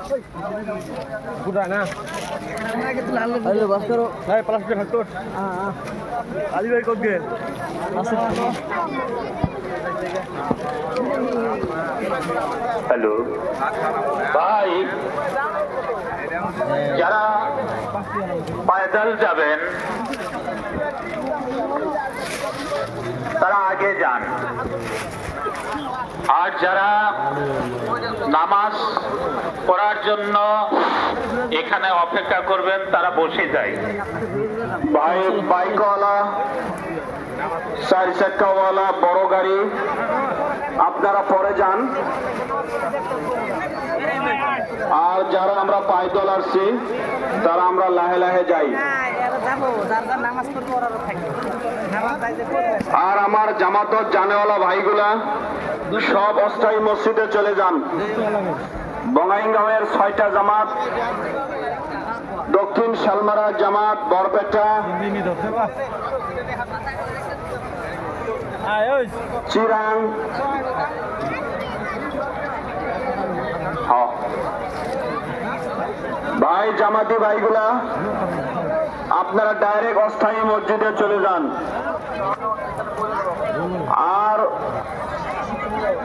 Kuda na. Ayo bas karo. Hai plastik haktor. Ali bhai kod ge. Hello ভাই, যারা পায়দল যাবেন তারা আগে যান, আর যারা নামাজ পড়ার জন্য এখানে অপেক্ষা করবেন তারা বসে যায়। ভাই বাইকওয়ালা, চার চাকাওয়ালা, বড় গাড়ি আপনারা পরে যান। আর যারা আমরা পায়দল আসছি তারা আমরা লাহে লাহে যাই। আর আমার জামাতত জানেওয়ালা ভাইগুলা সব অস্থায়ী মসজিদে চলে যান। বঙ্গাইগাঁওয়ের 6টা জামাত, দক্ষিণ শালমারা জামাত, বরপেটা, চিরাং, ভাই জামাতি ভাইগুলা আপনারা ডাইরেক্ট অস্থায়ী মসজিদে চলে যান। আর